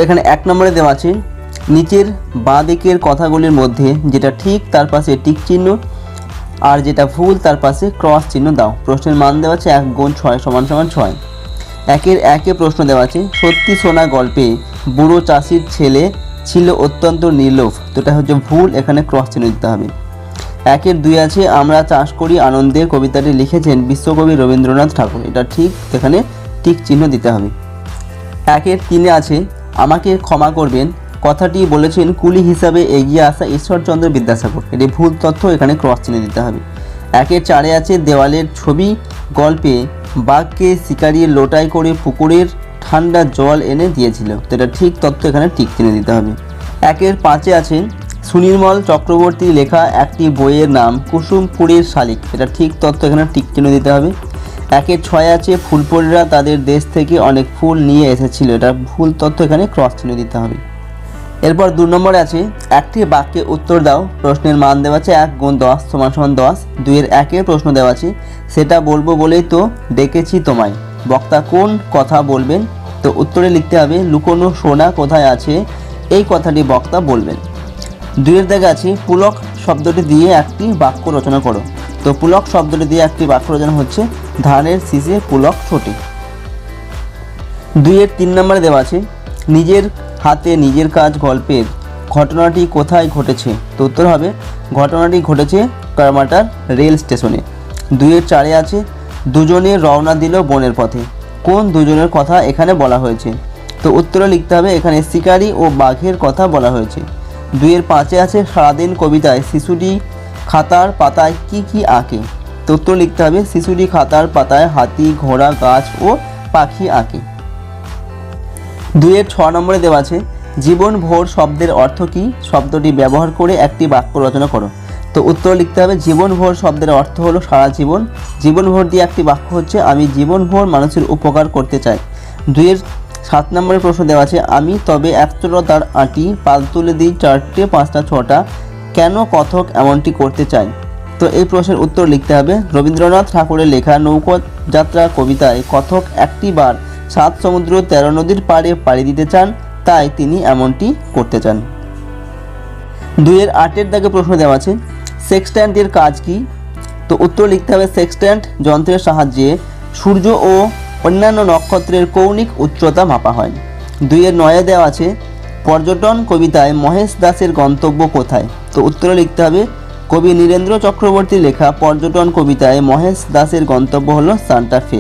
এখানে 1 নম্বরে দেওয়া আছে নিচের বাঁ দিকের কথাগুলির মধ্যে যেটা ঠিক তার পাশে টিক চিহ্ন আর যেটা ভুল তার পাশে ক্রস চিহ্ন দাও। প্রশ্নের মান দেওয়া আছে 1 গুণ 6 সমান সমান 6। 1-এর 1-এ প্রশ্ন দেওয়া আছে সত্যি সোনা গল্পে বুড়ো চাষির ছেলে ছিল অত্যন্ত নির্লোভ, তো এটা হচ্ছে ভুল, এখানে ক্রস চিহ্ন দিতে হবে। 1-এর 2 আছে আমরা চাষ করি আনন্দের কবিতাটি লিখেছেন বিশ্বকবি রবীন্দ্রনাথ ঠাকুর, এটা ঠিক, এখানে টিক চিহ্ন দিতে হবে। 1-এর 3-এ আছে আমাকে ক্ষমা করবেন কথাটি বলেছেন কুলি হিসাবে এগিয়ে আসা ঈশ্বরচন্দ্র বিদ্যাসাগর, এটি ভুল তথ্য, এখানে ক্রস চিহ্ন দিতে হবে। 1-এর 4-এ আছে দেওয়ালের ছবি গল্পে বাঘকে শিকারি লোটাই করে পুকুরের ঠান্ডা জল এনে দিয়েছিল, তো এটা ঠিক তথ্য, এখানে টিক চিহ্ন দিতে হবে। 1-এর 5-এ আছে সুনির্মল চক্রবর্তী লেখা একটি বইয়ের নাম কুসুম ফুলের শালিক, এটা ঠিক তথ্য, এখানে টিক চিহ্ন দিতে হবে। 1-এর 6-এ আছে ফুলপরীরা তাদের দেশ থেকে অনেক ফুল নিয়ে এসেছিল, এটা ভুল তথ্য, এখানে ক্রস চিহ্ন দিতে হবে। এরপর 2 নম্বরে আছে একটি বাক্যে উত্তর দাও। প্রশ্নের মান দেওয়া আছে 1 গুণ 10 সমান সমান 10। 2-এর 1-এ প্রশ্ন দেওয়া আছে সেটা বলবো বলেই তো ডেকেছি তোমায়, বক্তা কোন কথা বলবেন, তো উত্তরে লিখতে হবে লুকোনো সোনা কোথায় আছে, এই কথাটি বক্তা বলবেন। 2-এর দাগে আছে পুলক শব্দটি দিয়ে একটি বাক্য রচনা করো, তো পুলক শব্দটি দিয়ে একটি বাক্য রচনা হচ্ছে ধানের শীষে পুলক ছোটে। 2-এর 3 নম্বরে দেওয়া আছে নিজের হাতে নিজের কাজ গল্পের ঘটনাটি কোথায় ঘটেছে, তো উত্তর হবে ঘটনাটি ঘটেছে কারমাটার রেল স্টেশনে। 2-এর 4-এ আছে দুজনে রওনা দিল বনের পথে, কোন দুজনের কথা এখানে বলা হয়েছে, তো উত্তরে লিখতে হবে এখানে শিকারি ও বাঘের কথা বলা হয়েছে। 2-এর 5-এ আছে সারাদিন কবিতায় শিশুটি খাতার পাতায় কি কি আঁকে, তো উত্তর লিখতে হবে শিশুটি খাতার পাতায় হাতি ঘোড়া গাছ ও পাখি আঁকে। 2-এর 6 নম্বরে দেওয়া আছে জীবন ভোর শব্দের অর্থ কী, শব্দটি ব্যবহার করে একটি বাক্য রচনা করো, তো উত্তর লিখতে হবে জীবন ভোর শব্দের অর্থ হলো সারা জীবন, জীবন ভোর দিয়ে একটি বাক্য হচ্ছে আমি জীবন ভোর মানুষের উপকার করতে চাই। 2-এর 7 নম্বরে প্রশ্ন দেওয়া আছে আমি তবে একচলতার আঁটি পাল তুলে দিই 4টে 5টা 6টা কেন কথক এমনটি করতে চাই, তো এই প্রশ্নের উত্তর লিখতে হবে রবীন্দ্রনাথ ঠাকুরের লেখা নৌকোযাত্রা কবিতায় কথক একটি বার 7 সমুদ্র 13 নদীর পাড়ে পাড়ি দিতে চান, তাই তিনি এমনটি করতে চান। 2-এর 8-এর দাগে প্রশ্ন দেওয়া আছে সেক্সট্যান্টের কাজ কি, তো উত্তর লিখতে হবে সেক্সট্যান্ট যন্ত্রের সাহায্যে সূর্য ও অন্যান্য নক্ষত্রের কৌণিক উচ্চতা মাপা হয়। 2-এর 9-এ দেওয়া আছে পর্যটন কবিতায় মহেশ দাসের গন্তব্য কোথায়, তো উত্তরে লিখতে হবে কবি নীরেন্দ্র চক্রবর্তীর লেখা পর্যটন কবিতায় মহেশ দাসের গন্তব্য হলো সান্টা ফে।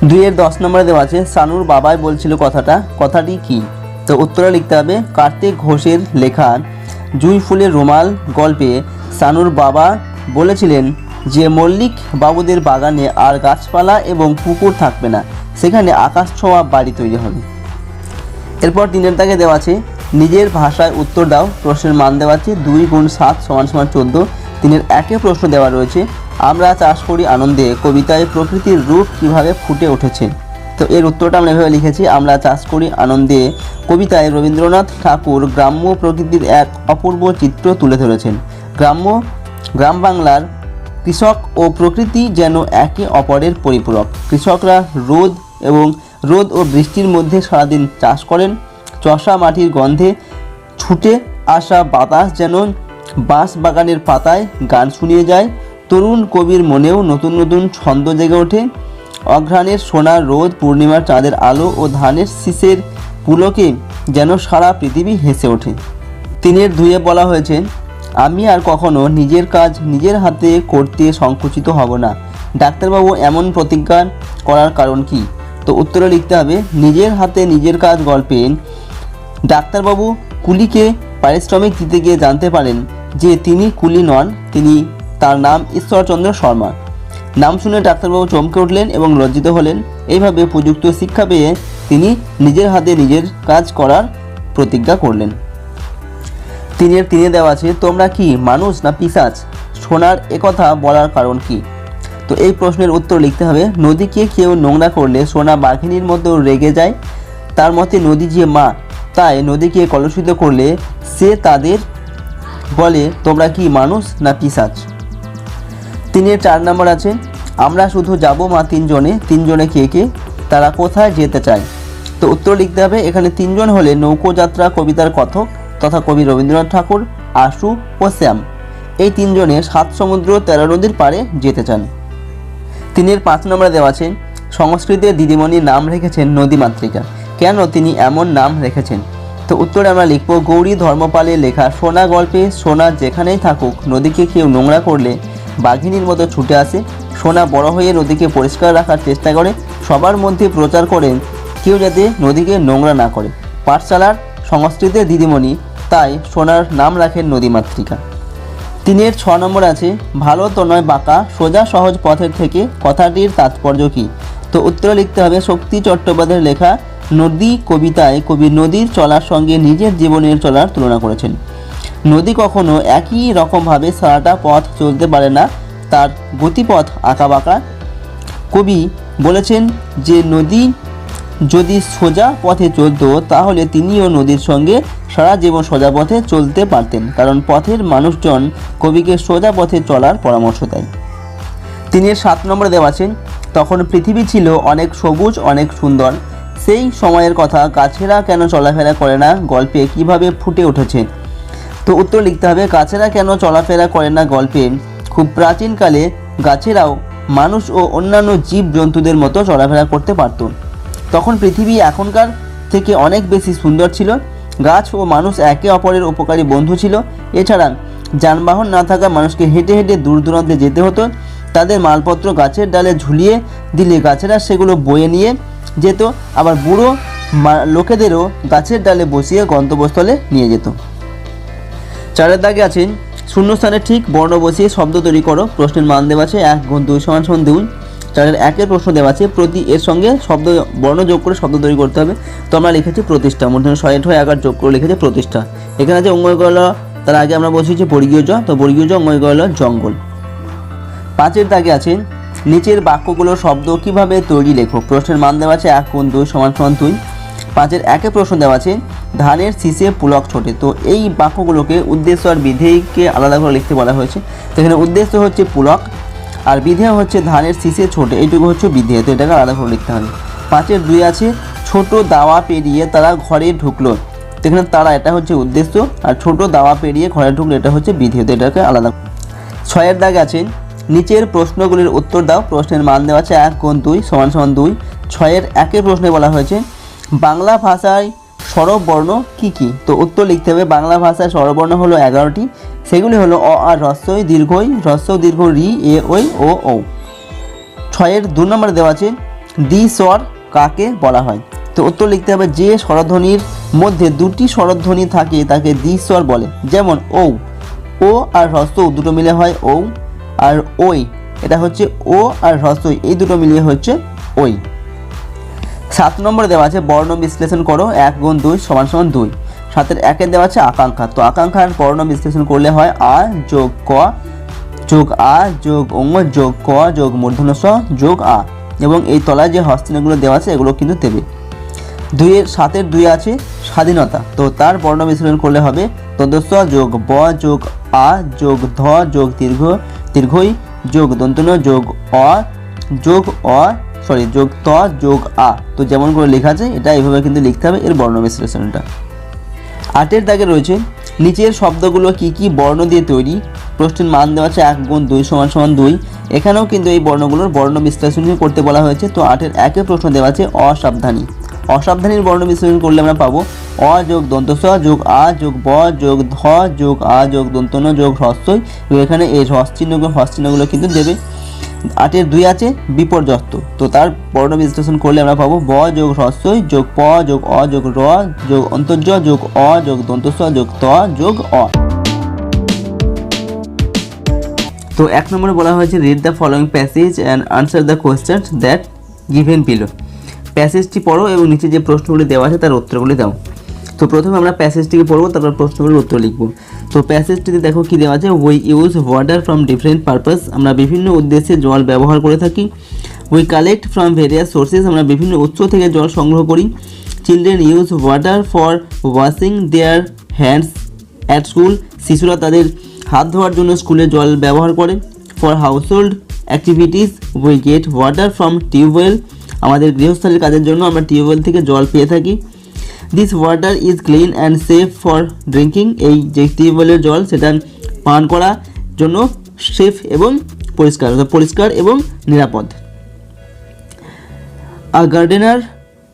2-এর 10 নম্বরে দেওয়া আছে সানুর বাবাই বলছিল কথাটি কি, তো উত্তরে লিখতে হবে কার্তিক ঘোষের লেখা জুঁই ফুলের রুমাল গল্পে সানুর বাবা বলেছিলেন যে মল্লিক বাবুদের বাগানে আর গাছপালা এবং পুকুর থাকবে না, সেখানে আকাশ ছোঁয়া বাড়ি তৈরি হবে। এরপর 3-এর দাগে দেওয়া আছে নিজের ভাষায় উত্তর দাও। প্রশ্নের মান দেওয়া আছে 2 গুণ 7 সমান সমান 14। 3-এর 1-এ প্রশ্ন দেওয়া রয়েছে আমরা চাষ করি আনন্দে কবিতায় প্রকৃতির রূপ কিভাবে ফুটে উঠেছে, তো এর উত্তরটা আমরা এভাবে লিখেছি আমরা চাষ করি আনন্দে কবিতায় রবীন্দ্রনাথ ঠাকুর গ্রাম্য প্রকৃতির এক অপূর্ব চিত্র তুলে ধরেছেন। গ্রাম বাংলার কৃষক ও প্রকৃতি যেন একে অপরের পরিপূরক, কৃষকরা রোদ ও বৃষ্টির মধ্যে সারাদিন চাষ করেন, চষা মাটির গন্ধে ছুটে আসা বাতাস যেন বাঁশ বাগানের পাতায় গান শুনিয়ে যায়, তরুণ কবির মনেও নতুন নতুন ছন্দ জেগে ওঠে, অঘ্রাণের সোনার রোদ পূর্ণিমার চাঁদের আলো ও ধানের শীষের পুলকে যেন সারা পৃথিবী হেসে ওঠে। 3-এর 2-এ বলা হয়েছে আমি আর কখনো নিজের কাজ নিজের হাতে করতে সংকুচিত হব না, ডাক্তারবাবু এমন প্রতিজ্ঞা করার কারণ কি, তো উত্তরে লিখতে হবে নিজের হাতে নিজের কাজ গল্পে ডাক্তারবাবু কুলিকে পারিশ্রমিক দিতে গিয়ে জানতে পারেন যে তিনি কুলি নন, তার নাম ঈশ্বরচন্দ্র শর্মা। নাম শুনে ডাক্তারবাবু চমকে উঠলেন এবং লজ্জিত হলেন, এইভাবে উপযুক্ত শিক্ষা পেয়ে তিনি নিজের হাতে নিজের কাজ করার প্রতিজ্ঞা করলেন। 3-এর 3-এ দেওয়া আছে তোমরা কি মানুষ না পিশাচ, সোনার একথা বলার কারণ কি, তো এই প্রশ্নের উত্তর লিখতে হবে নদীকে কেউ নোংরা করলে সোনা বাঘিনীর মতো রেগে যায়, তার মতে নদী যে মা, তাই নদীকে কলুষিত করলে সে তাদের বলে তোমরা কি মানুষ না পিশাচ। 3-এর 4 নম্বর আছে আমরা শুধু যাব মা 3 জনে কে কে, তারা কোথায় যেতে চায়, তো তো উত্তর লিখতে হবে এখানে তিনজন হলে নৌকোযাত্রা কবিতার কথক তথা কবি রবীন্দ্রনাথ ঠাকুর, আশু ও শ্যাম। এই তিনজনে 7 সমুদ্র 13 নদীর পাড়ে যেতে চান। 3 5 নম্বরে দেওয়া আছে সংস্কৃতে দিদিমণির নাম রেখেছেন নদীমাতৃকা, কেন তিনি এমন নাম রেখেছেন? তো উত্তরে আমরা লিখব গৌরী ধর্মপালের লেখা সোনা গল্পে সোনা যেখানেই থাকুক নদীকে কেউ নোংরা করলে বাঘিনীর মতো ছুটে আসে। সোনা বড় হয়ে নদীকে পরিষ্কার রাখার চেষ্টা করে, সবার মধ্যে প্রচার করেন কেউ যাতে নদীকে নোংরা না করে। পাঠশালার সংস্কৃতের দিদিমণি, তাই সোনার নাম রাখেন নদীমাতৃকা। 3 6 নম্বর আছে ভালো তো নয় বাঁকা সোজা সহজ পথের থেকে কথাটির তাৎপর্য কী? তো উত্তরে লিখতে হবে শক্তি চট্টোপাধ্যায়ের লেখা নদী কবিতায় কবি নদীর চলার সঙ্গে নিজের জীবনের চলার তুলনা করেছেন। নদী কখনো একই রকমভাবে সারাটা পথ চলতে পারে না, তার গতিপথ আঁকাবাঁকা। কবি বলেছেন যে নদী যদি সোজা পথে চলতো তাহলে তিনিও নদীর সঙ্গে সারা জীবন সোজা পথে চলতে পারতেন, কারণ পথের মানুষজন কবিকে সোজা পথে চলার পরামর্শ দেয়। 3 7 নম্বরে দেওয়া আছে তখন পৃথিবী ছিল অনেক সবুজ অনেক সুন্দর, সেই সময়ের কথা গাছেরা কেন চলাফেরা করে না গল্পে কিভাবে ফুটে উঠেছে। তো উত্তর লিখতে হবে গাছেরা কেন চলাফেরা করে না গল্পে খুব প্রাচীনকালে গাছেরাও মানুষ ও অন্যান্য জীব জন্তুদের মতো চলাফেরা করতে পারত। তখন পৃথিবী এখনকার থেকে অনেক বেশি সুন্দর ছিল, গাছ ও মানুষ একে অপরের উপকারী বন্ধু ছিল। এছাড়া যানবাহন না থাকা মানুষকে হেঁটে হেঁটে দূর দূরান্তে যেতে হতো, তাদের মালপত্র গাছের ডালে ঝুলিয়ে দিলে গাছেরা সেগুলো বয়ে নিয়ে যেত, আবার বুড়ো লোকেদেরও গাছের ডালে বসিয়ে গন্তব্যস্থলে নিয়ে যেত। 4 দাগে আছেন শূন্যস্থানে ঠিক বর্ণ বসিয়ে শব্দ তৈরি করো। প্রশ্নের মান দেওয়া আছে 1 × 2 = 2। 4 1 প্রশ্ন দেওয়া আছে প্রতি এর সঙ্গে শব্দ বর্ণ যোগ করে শব্দ তৈরি করতে হবে। তো আমরা লিখেছি প্রতিষ্ঠা, মূর্ধন্য 6 11 যোগ করে লিখেছে প্রতিষ্ঠা। এখানে আছে অঙ্গয় গল, তার আগে আমরা বসিয়েছি বর্গীয় জ, তো বর্গীয় জ অঙ্গয় গল জঙ্গল। 5 দাগে আছে নিচের বাক্যগুলোর শব্দ কিভাবে তৈরি লেখো। প্রশ্নের মান দেওয়া আছে 1 × 2 = 2। 5 1 প্রশ্ন দেওয়া আছে ধানের শীষে পুলক ছোটে। তো এই বাক্যগুলোকে উদ্দেশ্য আর বিধেয়কে আলাদা করে লিখতে বলা হয়েছে। তো এখানে উদ্দেশ্য হচ্ছে পুলক আর বিধেয় হচ্ছে ধানের শীষে ছোটে, এইটুকু হচ্ছে বিধেয়, তো এটাকে আলাদা করে লিখতে হবে। 5 2 আছে ছোট দাওয়া পেরিয়ে তারা ঘরে ঢুকলো। তো এখানে তারা এটা হচ্ছে উদ্দেশ্য আর ছোট দাওয়া পেরিয়ে ঘরে ঢুকলো এটা হচ্ছে বিধেয়, তো এটাকে আলাদা। 6 দাগে আছে নিচের প্রশ্নগুলির উত্তর দাও। প্রশ্নের মান দেওয়া আছে 1 × 2 = 2। 6 1 প্রশ্নে বলা হয়েছে বাংলা ভাষায় স্বরবর্ণ কি কি। তো উত্তর লিখতে হবে বাংলা ভাষায় স্বরবর্ণ হলো 11টি, সেগুলি হলো অ আ হ্রস্বই দীর্ঘই হ্রস্ব দীর্ঘ রি এ ওই ও ও। 6 2 নম্বরে দেওয়া আছে দ্বি স্বর কাকে বলা হয়। তো উত্তর লিখতে হবে যে স্বরধ্বনির মধ্যে 2টি স্বরধ্বনি থাকে তাকে দ্বি স্বর বলে, যেমন ও ও আর হ্রস্ব দুটো মিলে হয় ও, আর ওই এটা হচ্ছে ও আর হ্রস্ব এই দুটো মিলিয়ে হচ্ছে ওই। 7 নম্বরে দেওয়া আছে বর্ণ বিশ্লেষণ করো। 1 × 2 = 2। 7 1 দেওয়া আছে আকাঙ্ক্ষা। তো আকাঙ্ক্ষার বর্ণ বিশ্লেষণ করলে হয় আ যোগ ক যোগ আ যোগ অঙ্গ যোগ ক যোগ মূর্ধন্য স যোগ আ, এবং এই তলায় যে হস্তিনাগুলো দেওয়া আছে এগুলো কিন্তু দেবে। 7 2 আছে স্বাধীনতা। তো তার বর্ণ বিশ্লেষণ করলে হবে তদস্য যোগ ব যোগ আ যোগ ধ যোগ দীর্ঘই যোগ দন্তন্য যোগ অ যোগ যোগ ত যোগ আ। তো যেমন করে লেখা আছে এটা এইভাবে কিন্তু লিখতে হবে এর বর্ণ বিশ্লেষণটা। 8 দাগে রয়েছে নিচের শব্দগুলো কি কি বর্ণ দিয়ে তৈরি। প্রশ্নের মান দেওয়া আছে 1 × 2 = 2। এখানেও কিন্তু এই বর্ণগুলোর বর্ণ বিশ্লেষণ করতে বলা হয়েছে। তো 8 1 প্রশ্ন দেওয়া আছে অসাবধানী। অসাবধানীর বর্ণ বিশ্লেষণ করলে আমরা পাবো অ যোগ দন্তস যোগ আ যোগ ব যোগ ধ যোগ আ যোগ দন্তন্য যোগ হ্রস্বই, এখানে এই হস্তিনগুলো কিন্তু দেবে। 8 2 আছে বিপর্যস্ত। তো তার বর্ণ বিশ্লেষণ করলে আমরা পাবো ব যোগ হ্রস্বই যোগ প যোগ অ যোগ র যোগ অন্তর্য যোগ অ যোগ দন্তস যোগ ত যোগ অ। তো 1 নম্বরে বলা হয়েছে read the following passage and answer the questions that given below. প্যাসেজটি পড়ো এবং নিচে যে প্রশ্নগুলি দেওয়া আছে তার উত্তরগুলি দাও। তো প্রথমে আমরা প্যাসেজটিকে পড়বো, তারপর প্রশ্নগুলির উত্তর লিখব। তো প্যাসেজটিতে দেখো কি দেওয়া আছে we use water from different purpose. আমরা বিভিন্ন উদ্দেশ্যে জল ব্যবহার করে থাকি। We collect from various sources. আমরা বিভিন্ন উৎস থেকে জল সংগ্রহ করি। Children use water for washing their hands at school. শিশুরা তাদের হাত ধোয়ার জন্য স্কুলে জল ব্যবহার করে। For household activities we get water from tubewell. আমাদের গৃহস্থলীর কাজের জন্য আমরা টিউবওয়েল থেকে জল পেয়ে থাকি। This water is clean and safe for drinking, এই যে টিউবওয়েলের জল সেটা পান করার জন্য সেফ এবং পরিষ্কার এবং নিরাপদ। আ গার্ডেনার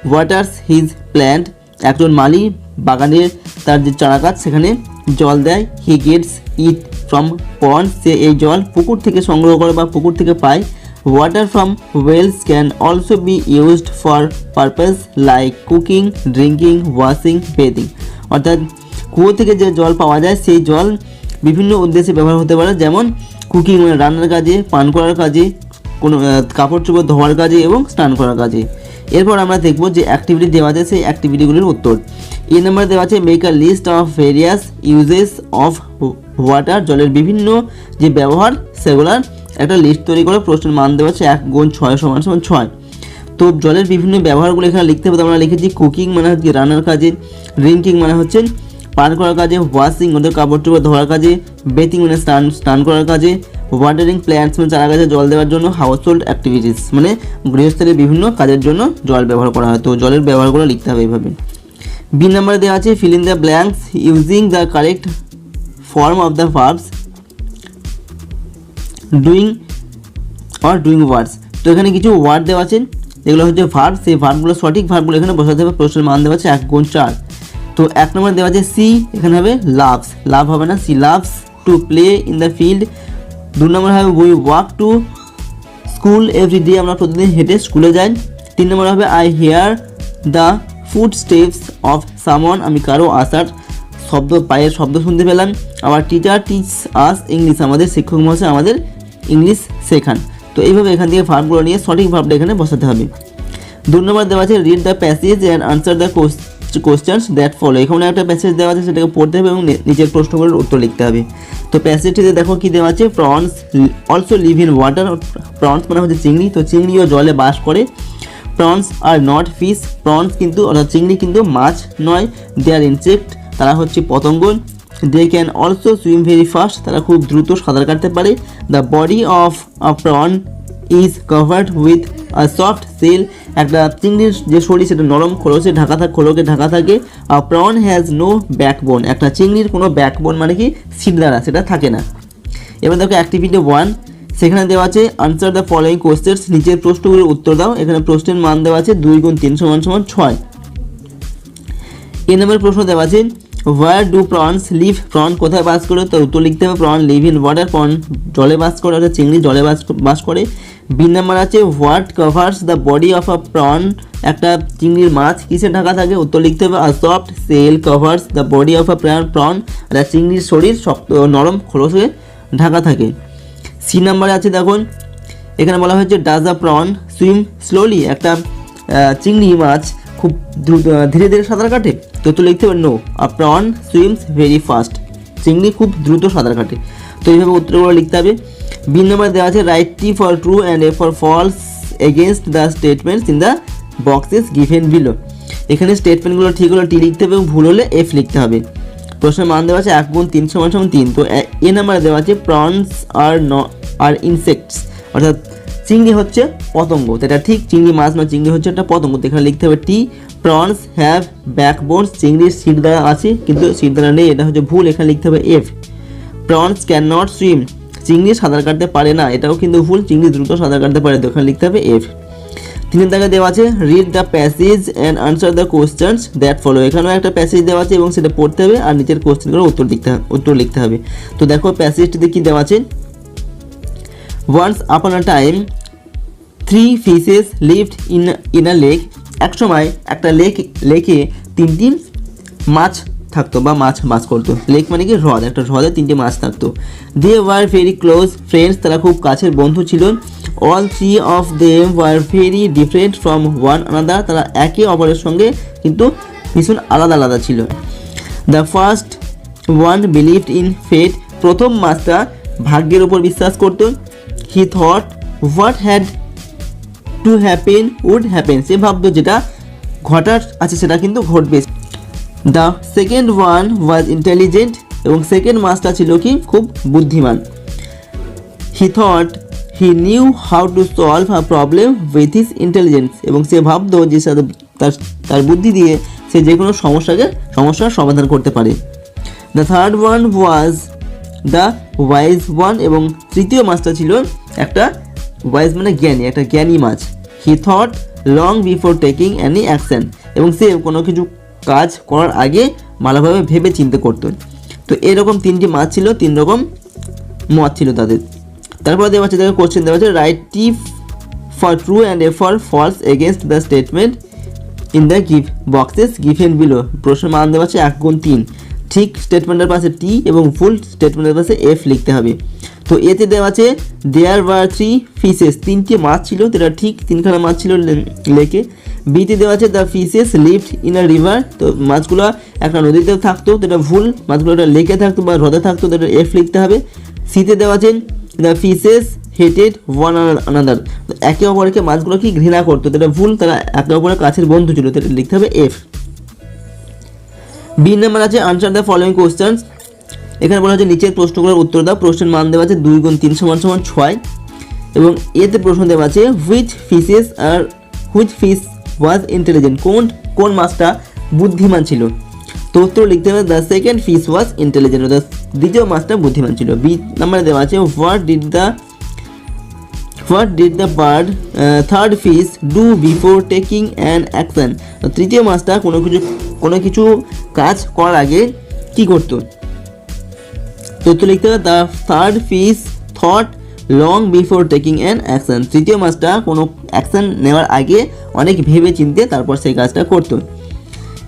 ওয়াটার্স হিজ প্ল্যান্ট, একজন মালি বাগানের তার যে চারা গাছ সেখানে জল দেয়। হি গেটস ইট ফ্রম পন্ড, সে এই জল পুকুর থেকে সংগ্রহ করে বা পুকুর থেকে পায়। Water from wells can also be used for purpose like cooking, drinking, washing, bathing, অর্থাৎ কুয়ো থেকে যে জল পাওয়া যায় সেই জল বিভিন্ন উদ্দেশ্যে ব্যবহার হতে পারে, যেমন কুকিং মানে রান্নার কাজে, পান করার কাজে, কোনো কাপড় চোপড় ধোয়ার কাজে এবং স্নান করার কাজে। এরপর আমরা দেখব যে অ্যাক্টিভিটি দেওয়া আছে সেই অ্যাক্টিভিটিগুলির উত্তর। এ নাম্বার দেওয়া আছে make a list of various uses of water, জলের বিভিন্ন যে ব্যবহার সেগুলোর একটা লিস্ট তৈরি করে প্রশ্নের মান দেওয়া আছে 1 গুণ 6 সমান 6। তো জলের বিভিন্ন ব্যবহারগুলো এখানে লিখতে হবে। আমরা লিখেছি কুকিং মানে হচ্ছে রান্নার কাজে, ড্রিঙ্কিং মানে হচ্ছে পান করার কাজে, ওয়াশিং ওদের কাপড় চোপড় ধোয়ার কাজে, বেথিং মানে স্নান করার কাজে, ওয়াটারিং প্ল্যান্টস মানে চারা গাছে জল দেওয়ার জন্য, হাউসহোল্ড অ্যাক্টিভিটিস মানে গৃহস্থলীর বিভিন্ন কাজের জন্য জল ব্যবহার করা হয়। তো জলের ব্যবহারগুলো লিখতে হবে এইভাবে। বি নাম্বার দেওয়া আছে fill in the blanks using the correct form of the verbs doing or doing ওয়ার্ডস। তো এখানে কিছু ওয়ার্ড দেওয়া আছে যেগুলো হচ্ছে ভার্ব, সেই ভার্বগুলো সঠিক ভার্বগুলো এখানে বসাতে হবে। প্রশ্নের মান দেওয়া আছে 1 গুণ 4। তো 1 নম্বর দেওয়া আছে সি, এখানে হবে লাভস, লাভ হবে না, C loves to play in the field. 2 নম্বর হবে we walk to school every day, আমরা প্রতিদিন হেঁটে স্কুলে যাই। 3 নম্বর হবে I here the foot steps of someone, আমি কারো আসার পায়ের শব্দ শুনতে পেলাম। আবার টিচার টিচ আস ইংলিশ, আমাদের শিক্ষক মহাশয় আমাদের ইংলিশ শেখান। তো এইভাবে এখান থেকে ভার্বগুলো নিয়ে সঠিক ভার্বটা এখানে বসাতে হবে। 2 নম্বর দেওয়া আছে read the passage and answer the questions that follow, এখানে একটা প্যাসেজ দেওয়া আছে সেটাকে পড়তে হবে এবং নিচের প্রশ্নগুলোর উত্তর লিখতে হবে। তো প্যাসেজটিতে দেখো কি দেওয়া আছে, prawns also leave in water, prawns মানে হচ্ছে চিংড়ি, তো চিংড়িও জলে বাস করে। Prawns are not fish, prawns কিন্তু অর্থাৎ চিংড়ি কিন্তু মাছ নয়। দে আর ইনসেক্ট, তারা হচ্ছে পতঙ্গ। They can also swim very fast, তারা খুব দ্রুত সাঁতার কাটতে পারে। The body of a prawn is covered with a soft shell, একটা চিংড়ির যে শরীর সেটা নরম খোলকে ঢাকা থাকে। A prawn has no backbone, একটা চিংড়ির কোনো ব্যাকবোন মানে কি শিরদাঁড়া সেটা থাকে না। এবার দেখো অ্যাক্টিভিটি 1, সেখানে দেওয়া আছে আনসার দ্য ফলোয়িং কোশ্চেন্স, নিচের প্রশ্নগুলোর উত্তর দাও। এখানে প্রশ্নের মান দেওয়া আছে 2 গুণ 3 সমান 6। এই নম্বর প্রশ্ন দেওয়া আছে where do prawns live, prawn কোথায় বাস করে, তো উত্তর লিখতে হবে prawn live in water, prawn জলে বাস করে, অর্থাৎ চিংড়ি জলে বাস করে। বি নাম্বার আছে what covers the body of a prawn, একটা চিংড়ির মাছ কিসে ঢাকা থাকে, উত্তর লিখতে হবে a soft shell covers the body of a prawn, একটা চিংড়ির শরীর শক্ত নরম খোলসে ঢাকা থাকে। সি নাম্বারে আছে দেখুন, এখানে বলা হয়েছে does a prawn swim slowly, একটা চিংড়ি মাছ খুব ধীরে ধীরে সাঁতার কাটে, তো লিখতে হবে নো, আ প্রন সুইমস ভেরি ফাস্ট, চিংড়ি খুব দ্রুত সাঁতার কাটে। তো এইভাবে উত্তরগুলো লিখতে হবে। বি নাম্বার দেওয়া আছে write T for true and F for false against the statements in the boxes given below, এখানে স্টেটমেন্টগুলো ঠিক হলে টি লিখতে হবে এবং ভুল হলে এফ লিখতে হবে। প্রশ্নের মান দেওয়া আছে 1 গুণ 3 সমান 3। তো এ নাম্বারে দেওয়া আছে প্রনস আর ইনসেক্টস, অর্থাৎ চিংড়ি হচ্ছে পতঙ্গ, তো এটা ঠিক, চিংড়ি মাছ নয়, চিংড়ি হচ্ছে একটা পতঙ্গ, তো এখানে লিখতে হবে টি। প্রনস হ্যাভ ব্যাকবোনস, চিংড়ির শিরদাঁড়া আছে কিন্তু শিরদাঁড়া নেই, এটা হচ্ছে ভুল, এখানে লিখতে হবে F. Prawns can not swim, চিংড়ি সাঁতার কাটতে পারে না, এটাও কিন্তু ভুল, চিংড়ি দ্রুত সাঁতার কাটতে পারে, তো এখানে লিখতে হবে এফ। 3 দাগে দেওয়া আছে read the passage and answer the questions that follow, এখানেও একটা প্যাসেজ দেওয়া আছে এবং সেটা পড়তে হবে আর নিচের কোশ্চেনগুলো উত্তর লিখতে হবে। তো দেখো প্যাসেজটিতে কি দেওয়া আছে, once upon a time 3 fishes lived in a lake, এক সময় একটা লেকে 3টি মাছ থাকতো বা মাছ বাস করতো। লেক মানে কি হ্রদ, একটা হ্রদে 3টি মাছ থাকতো। They were very close friends, তারা খুব কাছের বন্ধু ছিল। All 3 of them were very different from one another, তারা একে অপরের সঙ্গে কিন্তু ভীষণ আলাদা ছিল। The first one believed in fate, প্রথম মাছটা ভাগ্যের উপর বিশ্বাস করতো। He thought what had to happen would happen, সে ভাবতো যেটা ঘটার আছে সেটা কিন্তু ঘটবে। The second one was intelligent, এবং সেকেন্ড মাছটা ছিল কি খুব বুদ্ধিমান। He thought he knew how to solve a problem with his intelligence, এবং সে ভাবতো যে তার বুদ্ধি দিয়ে সে যে কোনো সমস্যার সমাধান করতে পারে। The third one was the wise one, এবং তৃতীয় মাছটা ছিল একটা ওয়াইজ মানে জ্ঞানী, একটা জ্ঞানী মাছ। He thought long before taking any action, এবং সে কোনো কিছু কাজ করার আগে ভালোভাবে ভেবে চিন্তে করতো। তো এরকম তিনটি মাছ ছিল, 3 রকম মত ছিল তাদের। তারপরে দেওয়া আছে, দেখো কোশ্চেন দেওয়া আছে, write T for true and F for false against the statement in the boxes given below. প্রশ্নের মান দেওয়া আছে 1 গুণ 3, ঠিক স্টেটমেন্টের পাশে টি এবং ভুল স্টেটমেন্টের পাশে এফ লিখতে হবে। তো এতে দেওয়া আছে দেয়ার ওয়ার 3 ফিশেস, 3টি মাছ ছিল, যেটা ঠিক 3খানা মাছ ছিল লেকে। বিতে দেওয়া আছে the fishes lived in a river, তো মাছগুলো একটা নদীতে থাকতো, যেটা ভুল, মাছগুলো একটা লেকে থাকতো বা হ্রদে থাকতো, যেটা এফ লিখতে হবে। সিতে দেওয়া আছে the fishes hated one another, একে অপরকে মাছগুলো কি ঘৃণা করতো, যেটা ভুল, তারা একে অপরের কাছের বন্ধু ছিল, যেটা লিখতে হবে এফ। বি নাম্বার আছে আনসার দ্য ফলোইং কোশ্চেন্স, এখানে বলা হচ্ছে নিচের প্রশ্নগুলোর উত্তর দাও। প্রশ্নের মান দেওয়া আছে 2 গুণ 3 সমান 6, এবং এতে প্রশ্ন দেওয়া আছে হুইচ ফিশ ওয়াজ ইন্টেলিজেন্ট, কোন মাছটা বুদ্ধিমান ছিল। তো উত্তর লিখতে হবে the second fish was intelligent, দ্বিতীয় মাছটা বুদ্ধিমান ছিল। বি নাম্বারে দেওয়া আছে what did the bird third fish do before taking an action, তৃতীয় মাছটা কোনো কিছু কাজ করার আগে কি করতো। তো উত্তর লিখতে হবে the third fish thought long before taking an action, তৃতীয় মাছটা কোনো অ্যাকশন নেওয়ার আগে অনেক ভেবে চিনতে তারপর সেই কাজটা করতো।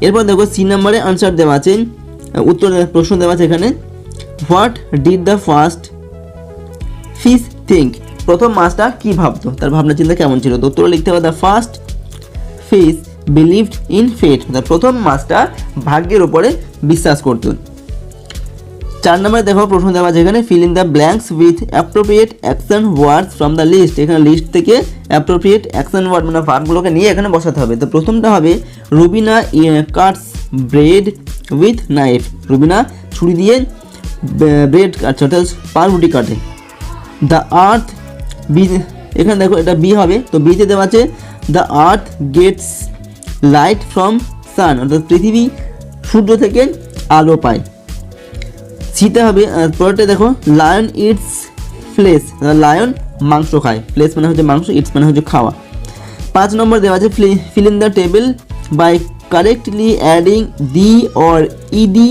এরপর দেখো সি নাম্বারে আনসার দেওয়া আছে, উত্তর প্রশ্ন দেওয়া আছে এখানে, what did the first fish think, প্রথম মাছটা কি ভাবতো, তার ভাবনা চিন্তা কেমন ছিল। তো উত্তর লিখতে হবে the first fish believed in fate, প্রথম মাছটা ভাগ্যের উপরে বিশ্বাস করতো। 4 নম্বরে দেখো প্রশ্ন দেওয়া আছে এখানে, fill in the blanks with appropriate action words from the list, এখানে লিস্ট থেকে অ্যাপ্রোপ্রিয়েট অ্যাকশন ওয়ার্ড মানে ভার্বগুলোকে নিয়ে এখানে বসাতে হবে। তো প্রথমটা হবে Rubina cuts bread with knife, Rubina ছুরি দিয়ে ব্রেড কাটছে, অর্থাৎ পাউরুটি কাটে। দ্য আর্থ বি, এখানে দেখো এটা বি হবে, তো বিতে দেওয়া আছে the earth gets light from sun, অর্থাৎ পৃথিবী সূর্য থেকে আলো পায়। সিতে হবে, পরেরটা দেখো লায়ন ইটস ফ্লেশ, লায়ন মাংস খায়, ফ্লেশ মানে হচ্ছে মাংস, ইটস মানে হচ্ছে খাওয়া। 5 নম্বর দেওয়া আছে fill in the table by correctly adding d or ed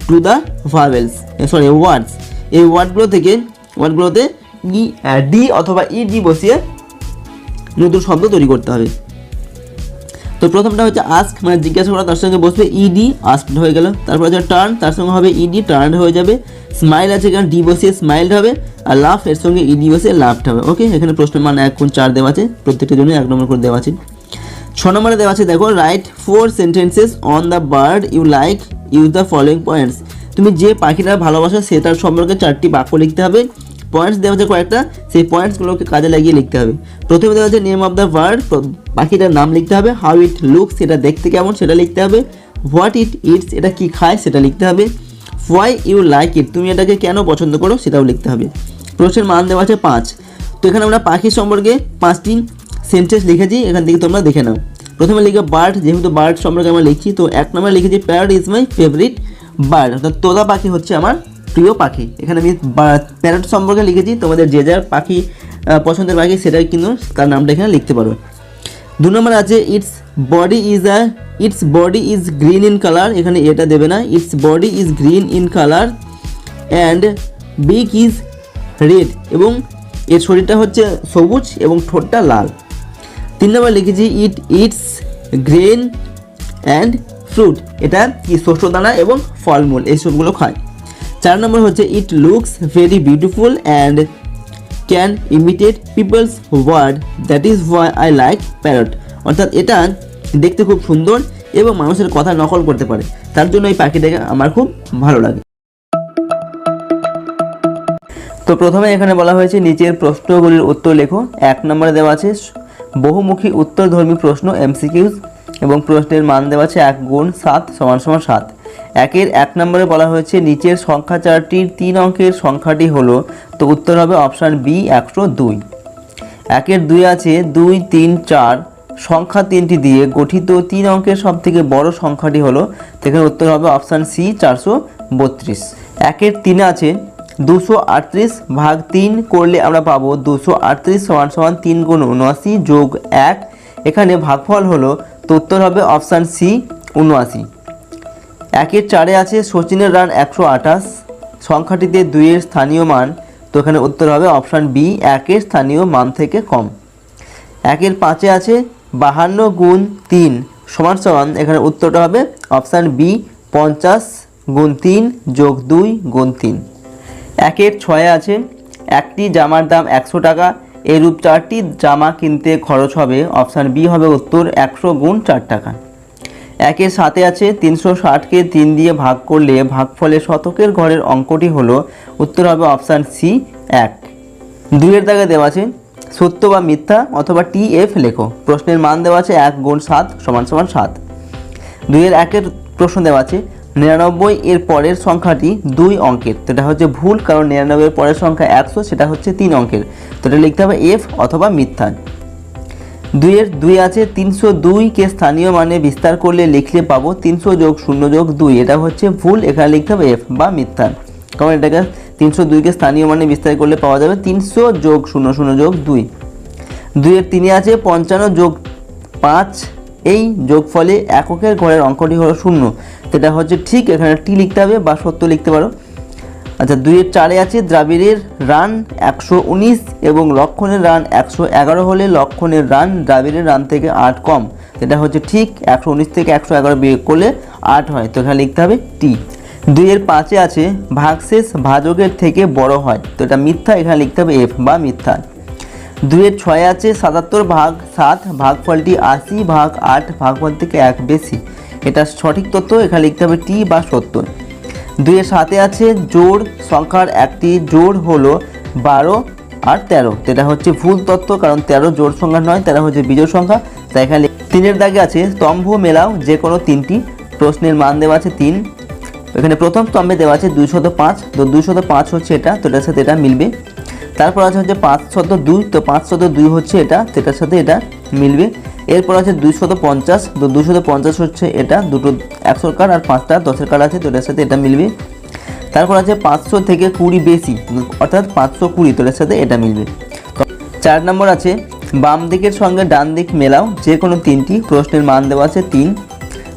to the words, এই ওয়ার্ডগুলোতে ডি অথবা ইডি বসিয়ে নতুন শব্দ তৈরি করতে হবে। তো প্রথমটা হচ্ছে আস্ক মানে জিজ্ঞাসা করা, তার সঙ্গে বসবে ইডি, আস্কড হয়ে গেল। তারপর আছে টার্ন, তার সঙ্গে হবে ইডি, টার্ন হয়ে যাবে। স্মাইল আছে, এখানে ডি বসিয়ে স্মাইলড হবে, আর লাফ এর সঙ্গে ইডি বসিয়ে লাফড হবে। ওকে, এখানে প্রশ্নের মান 1 গুণ 4 দেওয়া আছে, প্রত্যেকটার জন্য 1 নম্বর করে দেওয়া আছে। 6 নম্বরে দেওয়া আছে দেখো, write 4 sentences on the bird you like, use the following points, তুমি যে পাখিটা ভালোবাসো সেটার সম্পর্কে 4টি বাক্য লিখতে হবে। পয়েন্টস দেওয়া আছে কয়েকটা, সেই পয়েন্টসগুলোকে কাজে লাগিয়ে লিখতে হবে। প্রথমে দেওয়া আছে নেম অফ দ্য বার্ড, পাখিটার নাম লিখতে হবে। হাউ ইট লুকস, সেটা দেখতে কেমন সেটা লিখতে হবে। হোয়াট ইট ইটস, এটা কি খায় সেটা লিখতে হবে। হোয়াই ইউ লাইক ইট, তুমি এটাকে কেন পছন্দ করো সেটাও লিখতে হবে। প্রশ্নের মান দেওয়া আছে 5। তো এখানে আমরা পাখির সম্পর্কে 5টি সেন্টেন্স লিখেছি, এখান থেকে তোমরা দেখে নাও। প্রথমে লিখে বার্ড, যেহেতু বার্ড সম্পর্কে আমরা লিখছি, তো 1 নম্বরে লিখেছি parrot is my favourite bird, অর্থাৎ তোতা পাখি হচ্ছে আমার প্রিয় পাখি। এখানে আমি প্যারট সম্পর্কে লিখেছি, তোমাদের যে যার পাখি পছন্দের পাখি সেটাই কিন্তু তার নামটা এখানে লিখতে পারো। 2 নম্বর আছে it's body is green in colour, এখানে এটা দেবে না, it's body is green in colour and big is red, এবং এর শরীরটা হচ্ছে সবুজ এবং ঠোঁটটা লাল। 3 নম্বর লিখেছি ইটস গ্রেন অ্যান্ড ফ্রুট, এটা কি শস্য দানা এবং ফলমূল এইসবগুলো খায়। 4 নম্বর হচ্ছে it looks very beautiful and can imitate people's word, that is why I like parrot, অর্থাৎ এটা দেখতে খুব সুন্দর এবং মানুষের কথা নকল করতে পারে, তার জন্য এই পাখিটাকে আমার খুব ভালো লাগে। তো প্রথমে এখানে বলা হয়েছে নিচের প্রশ্নগুলির উত্তর লেখো। 1 নম্বরে দেওয়া আছে বহুমুখী উত্তরধর্মী প্রশ্ন এমসিকিউজ, এবং প্রশ্নের মান দেওয়া আছে 1 গুণ 7 সমান 7। 1 নম্বরে বলা হয়েছে নিচের সংখ্যা 4টির 3 অঙ্কের সংখ্যাটি হলো, তো উত্তর হবে অপশান বি 102। 1-এর 2 আছে 2, 3, 4 সংখ্যা 3টি দিয়ে গঠিত 3 অঙ্কের সবথেকে বড় সংখ্যাটি হলো, এখানে উত্তর হবে অপশান সি 432। 1-এর 3 আছে 238 ভাগ 3 করলে আমরা পাবো 238 সমান 3 গুণ 79 যোগ 1, এখানে ভাগফল হলো, তো উত্তর হবে অপশান সি 79। 1-এর 4-এ আছে সচিনের রান 128 সংখ্যাটিতে 2-এর স্থানীয় মান, তো এখানে উত্তর হবে অপশান বি 1-এর স্থানীয় মান থেকে কম। 1-এর 5-এ আছে 52 গুণ 3 সমান এখানে উত্তরটা হবে অপশান বি 50 গুণ 3 যোগ 2 গুণ 3। 1-এর 6-এ আছে একটি জামার দাম 100 টাকা, এরূপ 4টি জামা কিনতে খরচ হবে, অপশান বি হবে উত্তর 100 গুণ 4 টাকা। 1-এর 7-এ আছে 360কে 3 দিয়ে ভাগ করলে ভাগফলে শতকের ঘরের অঙ্কটি হলো, উত্তর হবে অপশান সি 1। 2-এর দাগে দেওয়া আছে সত্য বা মিথ্যা অথবা TF লেখো, প্রশ্নের মান দেওয়া আছে 1 গুণ 7 সমান 7। 2-এর 1-এর প্রশ্ন দেওয়া আছে 99 এর পরের সংখ্যাটি 2 অঙ্কের, তো এটা হচ্ছে ভুল, কারণ 99 এর পরের সংখ্যা 100, সেটা হচ্ছে 3 অঙ্কের, তো এটা লিখতে হবে F অথবা মিথ্যা। 2-এর 2 আছে 302কে স্থানীয় মানে বিস্তার করলে লিখলে পাবো 300 যোগ 0 যোগ 2, এটা হচ্ছে ভুল, এখানে লিখতে হবে F বা মিথ্যা, কারণ এটাকে 302কে স্থানীয় মানে বিস্তার করলে পাওয়া যাবে 300 যোগ 00 যোগ 2। 2-এর 3-এ আছে 55 যোগ 5, এই যোগফলে এককের ঘরের অঙ্কটি হলো 0, তো এটা হচ্ছে ঠিক, এখানে টি লিখতে হবে বা সত্য লিখতে পারো। আচ্ছা 2-এর 4-এ আছে দ্রাবিড়ের রান 119 এবং লক্ষণের রান 111 হলে লক্ষণের রান দ্রাবিড়ের রান থেকে 8 কম, এটা হচ্ছে ঠিক, 119 থেকে 111 বিয়োগ করলে 8 হয়, তো এখানে লিখতে হবে টি। 2-এর 5-এ আছে ভাগশেষ ভাজকের থেকে বড় হয়, তো এটা মিথ্যা, এখানে লিখতে হবে F বা মিথ্যা। 2-এর 6-এ আছে 77 ভাগ 7 ভাগফলটি 80 ভাগ 8 ভাগফল থেকে 1 বেশি, এটা সঠিক তথ্য, এখানে লিখতে হবে টি বা সত্য। 2-এর 7-এ আছে জোড় সংখ্যার একটি জোড় হলো 12 আর 13, তো এটা হচ্ছে ভুল তথ্য, কারণ 13 জোড় সংখ্যা নয়, 13 হচ্ছে বিজোড় সংখ্যা, তাই এখানে 3-এর দাগে আছে স্তম্ভ মেলাও যে কোনো 3টি, প্রশ্নের মান দেওয়া আছে 3, এখানে প্রথম স্তম্ভে দেওয়া আছে 205, তো 205 হচ্ছে এটা, তো এটার সাথে এটা মিলবে। তারপর আছে হচ্ছে 502, তো 502 হচ্ছে এটা, তো এটার সাথে এটা মিলবে। এরপর আছে 250, তো 250 হচ্ছে এটা, দুটো 100 কার্ড আর 5টা 10-এর কার্ড আছে, তো এটার সাথে এটা মিলবে। তারপর আছে 500 থেকে 20 বেশি, অর্থাৎ 520, তো এটার সাথে এটা মিলবে। 4 নম্বর আছে বাম দিকের সঙ্গে ডান দিক মেলাও যে কোনো 3টি, প্রশ্নের মান দেওয়া আছে 3।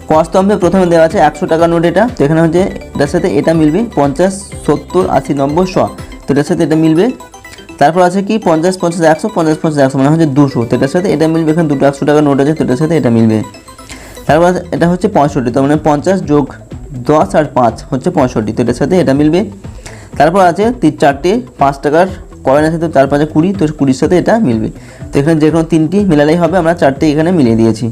ক স্তম্ভে প্রথমে দেওয়া আছে 100 টাকা নোট, এটা, তো এখানে হচ্ছে এটার সাথে এটা মিলবে, 50, 70, 80, 90, 100, তো এটার সাথে এটা মিলবে। তারপর আছে কি 50, 50, 100, 50, 50, 100 মানে হচ্ছে 200, তো এটার সাথে এটা মিলবে, এখানে দুটো 100 টাকা নোট আছে, তো এটার সাথে এটা মিলবে। তারপর এটা হচ্ছে 65, তো মানে 50 যোগ 10 আর 5 হচ্ছে 65, তো এটার সাথে এটা মিলবে। তারপর আছে 4টে 5 টাকার কয়েন আছে, তো 4 5 20, তো 20-র সাথে এটা মিলবে, তো এখানে যে কোনো 3টি মেলালেই হবে, আমরা 4টে এখানে মিলিয়ে দিয়েছি।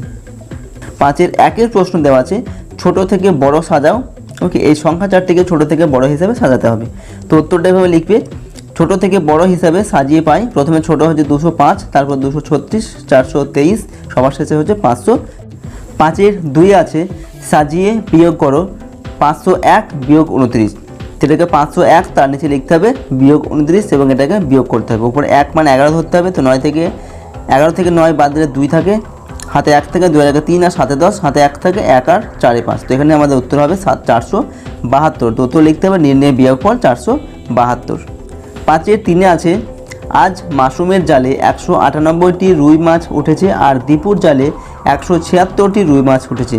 5-এর 1-এর প্রশ্ন দেওয়া আছে ছোট থেকে বড় সাজাও, ওকে, এই সংখ্যা 4টিকে ছোট থেকে বড় হিসাবে সাজাতে হবে, তো উত্তরটা এভাবে লিখবে, ছোট থেকে বড় হিসাবে সাজিয়ে পাই, প্রথমে ছোট হচ্ছে 205, তারপর 236, 423, সবার শেষে হচ্ছে 500। 5-এর 2 আছে সাজিয়ে বিয়োগ করো 501 বিয়োগ 29, সেটাকে 501 তার নিচে লিখতে হবে বিয়োগ 29 এবং এটাকে বিয়োগ করতে হবে, উপরে 1 মানে 11 ধরতে হবে, তো 11 থেকে 9 বাদ দিলে 2 থাকে, হাতে 1 থেকে 2 থেকে 3 আর 7 10, হাতে 1 থেকে 1 আর 4 5, তো এখানে আমাদের উত্তর হবে 472, তো উত্তর লিখতে হবে নির্ণয় বিয়োগফল 472। 5-এর 3-এ আছে আজ মাশরুমের জালে 198টি রুই মাছ উঠেছে আর দীপুর জালে 176টি রুই মাছ উঠেছে,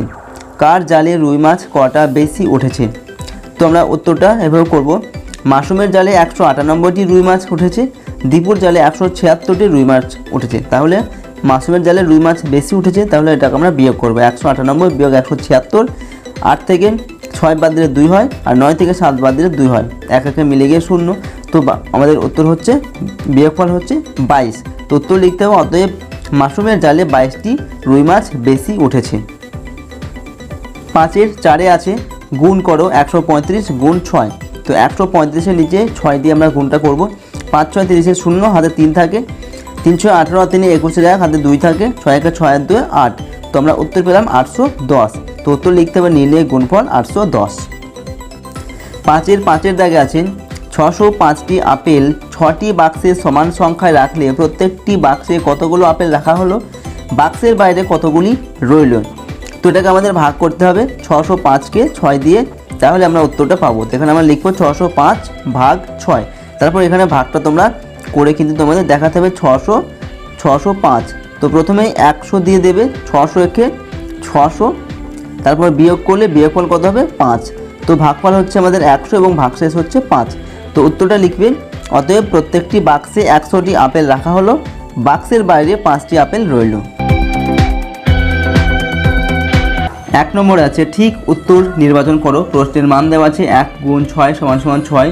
কার জালে রুই মাছ কটা বেশি উঠেছে, তো আমরা উত্তরটা এভাবে করব, মাশরুমের জালে 198টি রুই মাছ উঠেছে, দীপুর জালে 176টি রুই মাছ উঠেছে, তাহলে মাশরুমের জালে রুই মাছ বেশি উঠেছে, তাহলে এটাকে আমরা বিয়োগ করবো, 198 বিয়োগ 176, 8 থেকে 6 বাদ দিলে 2 হয় আর 9 থেকে 7 বাদ দিলে 2 হয়, এক একে মিলে গিয়ে 0, তো আমাদের উত্তর হচ্ছে বিয়োগফল হচ্ছে 22, তো উত্তর লিখতে হবে অতএব মাশরুমের জালে 22টি রুই মাছ বেশি উঠেছে। 5-এর 4-এ আছে গুণ করো 135 গুণ 6, তো 135-এর নিচে 6 দিয়ে আমরা গুণটা করব, 5 6 30, 0 হাতে 3 থাকে, 3 6 18 আর 3 21, 1 হাতে 2 থাকে, 6 1 6 আর 2 8, তো আমরা উত্তর পেলাম 810, তো উত্তর লিখতে হবে নির্ণয় গুণফল 810। 5-এর 5-এর দাগে আছে 605টি আপেল 6টি বাক্সে সমান সংখ্যায় রাখলে প্রত্যেকটি বাক্সে কতগুলো আপেল রাখা হলো, বাক্সের বাইরে কতগুলি রইল। তো এটাকে আমাদের ভাগ করতে হবে 605কে 6 দিয়ে, তাহলে আমরা উত্তরটা পাবো। তো এখানে আমরা লিখবো 605 ভাগ 6। তারপর এখানে ভাগটা তোমরা করে কিন্তু তোমাদের দেখাতে হবে 605। তো প্রথমে 100 দিয়ে দেবে, 600 একে 600, তারপর বিয়োগ করলে বিয়োগফল কত হবে 5। তো ভাগফল হচ্ছে আমাদের 100 এবং ভাগশেষ হচ্ছে 5। তো উত্তরটা লিখবে অতএব প্রত্যেকটি বাক্সে 100টি আপেল রাখা হলো, বাক্সের বাইরে 5টি আপেল রইল। 1 নম্বরে আছে ঠিক উত্তর নির্বাচন করো। প্রশ্নের মান দেওয়া আছে 1 গুণ 6 সমান সমান 6।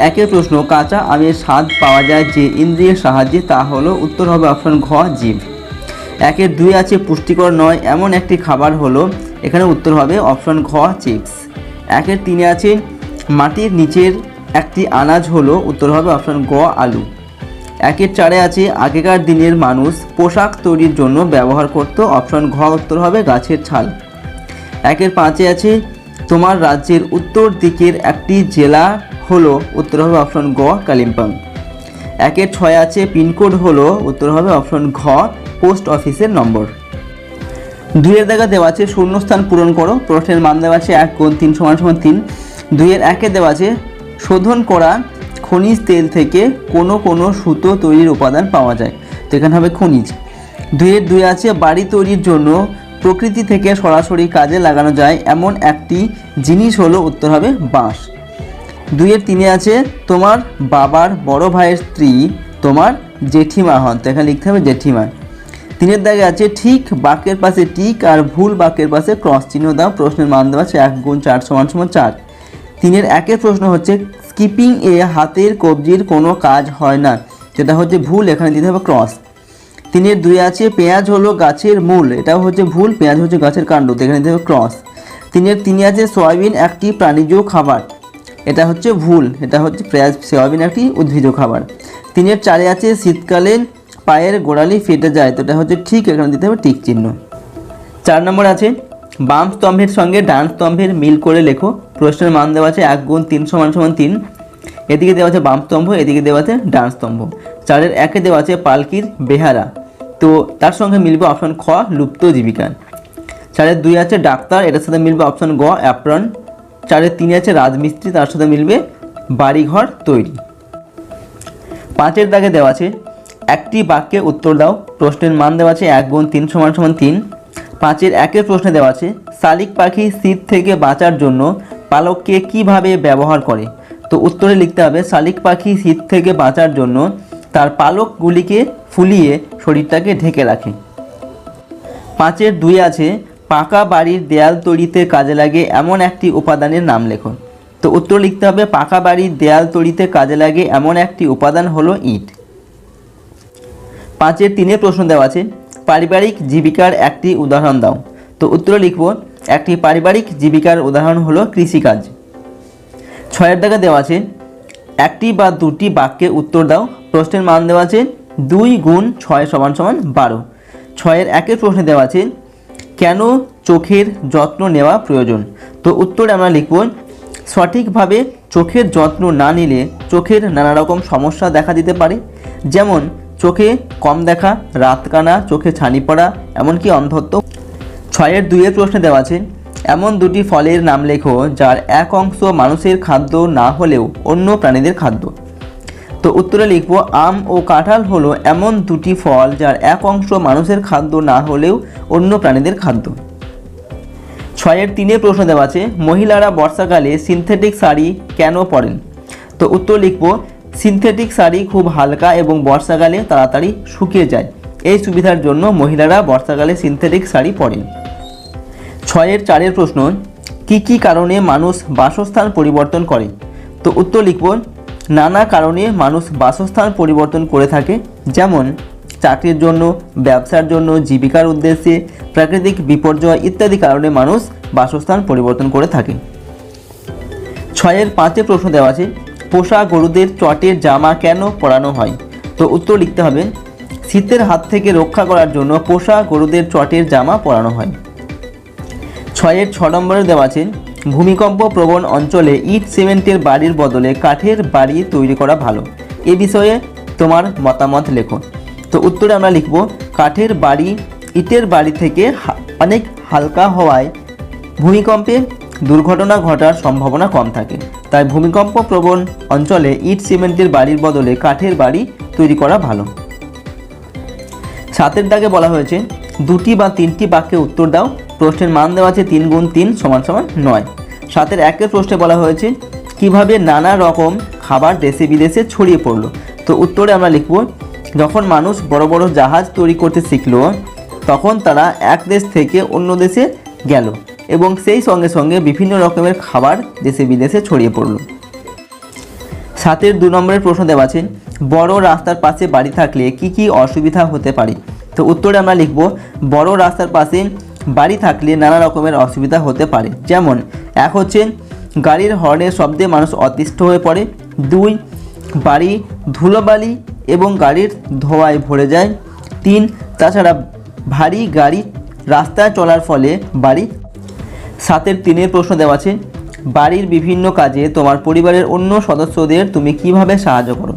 একের প্রশ্ন, কাঁচা আমের স্বাদ পাওয়া যায় যে ইন্দ্রিয়ের সাহায্যে, তা হলো, উত্তর হবে অপশন ঘ জিভ। 2 আছে পুষ্টিকর নয় এমন একটি খাবার হলো, এখানে উত্তর হবে অপশন ঘ চিপস। 3 আছে মাটির নিচের একটি আনাজ হলো, উত্তর হবে অপশন গ আলু। 4 আছে আগেকার দিনের মানুষ পোশাক তৈরির জন্য ব্যবহার করত, অপশন ঘ উত্তর হবে গাছের ছাল। 5 আছে তোমার রাজ্যের উত্তর দিকের একটি জেলা হলো, উত্তর হবে অপশন গ কালিম্পং। 6 আছে পিনকোড হলো, উত্তর হবে অপশন ঘ পোস্ট অফিসের নম্বর। 2 এর জায়গা দেওয়া আছে শূন্যস্থান পূরণ করো। প্রশ্নের মান দেওয়া আছে 1 গুণ 3 সমান সমান 3। 2 এর 1 দেওয়া আছে শোধন করা খনিজ তেল থেকে কোনো সুতো তৈরির উপাদান পাওয়া যায়, তো এখানে হবে খনিজ। 2 এর 2 আছে বাড়ি তৈরির জন্য প্রকৃতি থেকে সরাসরি কাজে লাগানো যায় এমন একটি জিনিস হলো, উত্তর হবে বাঁশ। 2 এর 3 আছে তোমার বাবার বড় ভাইয়ের স্ত্রী তোমার জেঠিমা হন, তো এখানে লিখতে হবে জেঠিমা। 3 এর দাগে আছে ঠিক বাক্যের পাশে টিক আর ভুল বাক্যের পাশে ক্রস চিহ্ন দাও। প্রশ্নের মান দেওয়া আছে 1 গুণ 4 সমান সমান 4। 3 এর 1 প্রশ্ন হচ্ছে স্কিপিং এ হাতের কবজির কোনো কাজ হয় না, সেটা হচ্ছে ভুল, এখানে দিতে হবে ক্রস। 3 এর 2 আছে পেঁয়াজ হলো গাছের মূল, এটাও হচ্ছে ভুল, পেঁয়াজ হচ্ছে গাছের কাণ্ড, তো এখানে দিতে হবে ক্রস। 3 এর 3 আছে সয়াবিন একটি প্রাণীজ খাবার, এটা হচ্ছে ভুল, এটা হচ্ছে সয়াবিন একটি উদ্ভিজ খাবার। 3 এর 4 আছে শীতকালে পায়ের গোড়ালি ফেটে যায়, তো এটা হচ্ছে ঠিক, এখানে দিতে হবে টিক চিহ্ন। 4 নম্বর আছে বাম স্তম্ভের সঙ্গে ডান স্তম্ভের মিল করে লেখো। প্রশ্নের মান দেওয়া আছে 1 গুণ 3 সমান সমান 3। এদিকে দেওয়া আছে বাম স্তম্ভ, এদিকে দেওয়া আছে ডান স্তম্ভ। 4 এর 1 দেওয়া আছে পালকির বেহারা, তো তার সঙ্গে মিলবে অপশন খ লুপ্ত জীবিকা। 4 এর 2 আছে ডাক্তার, এটার সাথে মিলবে অপশন গ অ্যাপ্রন। 4 এর 3 আছে রাজমিস্ত্রি, তার সাথে মিলবে বাড়িঘর তৈরি। 5 এর দাগে দেওয়া আছে একটি বাক্যে উত্তর দাও। প্রশ্নের মান দেওয়া আছে 1 গুণ 3 সমান সমান 3। 5 এর 1 প্রশ্নে দেওয়া আছে শালিক পাখি শীত থেকে বাঁচার জন্য পালককে কিভাবে ব্যবহার করে, তো উত্তরে লিখতে হবে শালিক পাখি শীত থেকে বাঁচার জন্য তার পালকগুলিকে ফুলিয়ে শরীরটাকে ঢেকে রাখে। 5 এর 2 আছে পাকা বাড়ির দেয়াল তৈরিতে কাজে লাগে এমন একটি উপাদানের নাম লেখো, তো উত্তর লিখতে হবে পাকা বাড়ির দেয়াল তৈরিতে কাজে লাগে এমন একটি উপাদান হলো ইট। 5 এর 3 প্রশ্ন দেওয়া আছে পারিবারিক জীবিকার একটি উদাহরণ দাও, তো উত্তর লিখব একটি পারিবারিক জীবিকার উদাহরণ হলো কৃষিকাজ। 6 এর দাগে দেওয়া আছে একটি বা দুটি বাক্যে উত্তর দাও। প্রশ্নের মান দেওয়া আছে 2 গুণ 6 সমান সমান 12। 6 এর 1 প্রশ্নে দেওয়া আছে কেন চোখের যত্ন নেওয়া প্রয়োজন, তো উত্তরে আমরা লিখব সঠিকভাবে চোখের যত্ন না নিলে চোখের নানা রকম সমস্যা দেখা দিতে পারে, যেমন চোখে কম দেখা, রাত কানা, চোখে ছানি পড়া, এমনকি অন্ধত্ব। 6 এর 2 প্রশ্নে দেওয়া আছে এমন দুটি ফলের নাম লেখো যার এক অংশ মানুষের খাদ্য না হলেও অন্য প্রাণীদের খাদ্য, তো উত্তরে লিখব আম ও কাঁঠাল হলো এমন দুটি ফল যার এক অংশ মানুষের খাদ্য না হলেও অন্য প্রাণীদের খাদ্য। 6 এর 3 প্রশ্ন দেওয়া আছে মহিলারা বর্ষাকালে সিনথেটিক শাড়ি কেন পরেন, তো উত্তর লিখব সিনথেটিক শাড়ি খুব হালকা এবং বর্ষাকালে তাড়াতাড়ি শুকিয়ে যায়, এই সুবিধার জন্য মহিলারা বর্ষাকালে সিনথেটিক শাড়ি পরেন। 6 এর 4 প্রশ্ন কি কারণে মানুষ বাসস্থান পরিবর্তন করে, তো উত্তর লিখব নানা কারণে মানুষ বাসস্থান পরিবর্তন করে থাকে, যেমন চাকরির জন্য, ব্যবসার জন্য, জীবিকার উদ্দেশ্যে, প্রাকৃতিক বিপর্যয় ইত্যাদি কারণে মানুষ বাসস্থান পরিবর্তন করে থাকে। 6 এর 5 প্রশ্ন দেওয়া আছে পোষা গরুদের চটের জামা কেন পরানো হয়, তো উত্তর লিখতে হবে শীতের হাত থেকে রক্ষা করার জন্য পোষা গরুদের চটের জামা পরানো হয়। 6 এর 6 নম্বরে দেওয়া আছে ভূমিকম্প প্রবণ অঞ্চলে ইট সিমেন্টের বাড়ির বদলে কাঠের বাড়ি তৈরি করা ভালো। এ বিষয়ে তোমার মতামত লেখো। তো উত্তরে আমরা লিখব কাঠের বাড়ি ইটের বাড়ি থেকে অনেক হালকা হওয়ায় ভূমিকম্পে দুর্ঘটনা ঘটার সম্ভাবনা কম থাকে। তাই ভূমিকম্প প্রবণ অঞ্চলে ইট সিমেন্টের বাড়ির বদলে কাঠের বাড়ি তৈরি করা ভালো। 7 দাগে বলা হয়েছে 2টি বা 3টি বাক্যে উত্তর দাও। প্রশ্নের মান দেওয়া আছে 3 × 3 = 9। 7 1 প্রশ্নে বলা হয়েছে কিভাবে নানা রকম খাবার দেশে বিদেশে ছড়িয়ে পড়লো। তো উত্তরে আমরা লিখব যখন মানুষ বড় বড় জাহাজ তৈরি করতে শিখলো তখন তারা এক দেশ থেকে অন্য দেশে গেল এবং সেই সঙ্গে সঙ্গে বিভিন্ন রকমের খাবার দেশে বিদেশে ছড়িয়ে পড়লো। 7 2 নম্বরের প্রশ্ন দেওয়া আছে বড় রাস্তার পাশে বাড়ি থাকলে কি কি অসুবিধা হতে পারে। তো উত্তরে আমরা লিখব বড় রাস্তার পাশে বাড়ি থাকলে নানা রকমের অসুবিধা হতে পারে। যেমন 1 হচ্ছে গাড়ির হর্নের শব্দে মানুষ অতিষ্ঠ হয়ে পড়ে। 2 বাড়ি ধুলোবালি এবং গাড়ির ধোঁয়ায় ভরে যায়। 3 তাছাড়া ভারী গাড়ি রাস্তায় চলার ফলে বাড়ি। 7 3 প্রশ্ন দেওয়া আছে বাড়ির বিভিন্ন কাজে তোমার পরিবারের অন্য সদস্যদের তুমি কিভাবে সাহায্য করো।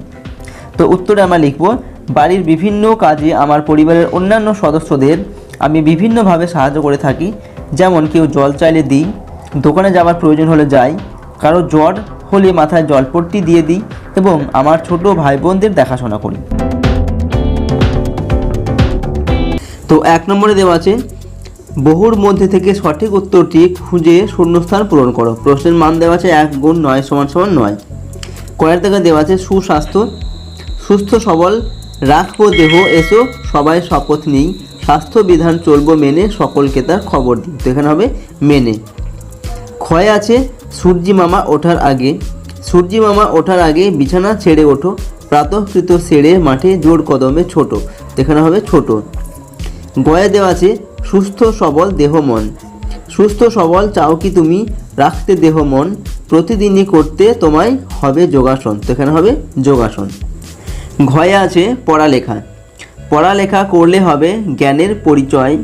তো উত্তরে আমরা লিখব বাড়ির বিভিন্ন কাজে আমার পরিবারের অন্যান্য সদস্যদের আমি বিভিন্নভাবে সাহায্য করে থাকি। যেমন কেউ জল চাইলে দিই, দোকানে যাওয়ার প্রয়োজন হলে যাই, কারো জ্বর হলে মাথায় জলপট্টি দিয়ে দিই এবং আমার ছোট ভাই বোনদের দেখাশোনা করি। তো 1 নম্বরে দেওয়া আছে বহুর মধ্যে থেকে সঠিক উত্তরটি খুঁজে শূন্যস্থান পূরণ করো। প্রশ্নের মান দেওয়া আছে 1 × 9 = 9। কয়ের থেকে দেওয়া আছে সুস্বাস্থ্য সুস্থ সবল রাখবো দেহ এসো সবাই শপথ নেই স্বাস্থ্য বিধান চলবো মেনে সকলকে তার খবর দিই। তো এখানে হবে মেনে। ক্ষয় আছে সূর্যি মামা ওঠার আগে সূর্যি মামা ওঠার আগে বিছানা ছেড়ে ওঠো প্রাতঃকৃত সেরে মাঠে জোর কদমে ছোট। এখানে হবে ছোট। গয়ে দেওয়া আছে সুস্থ সবল দেহ মন সুস্থ সবল চাও কি তুমি রাখতে দেহ মন প্রতিদিনই করতে তোমায় হবে যোগাসন। তো এখানে হবে যোগাসন। ঘয়ে আছে পড়ালেখা পড়ালেখা করলে হবে জ্ঞানের পরিচয়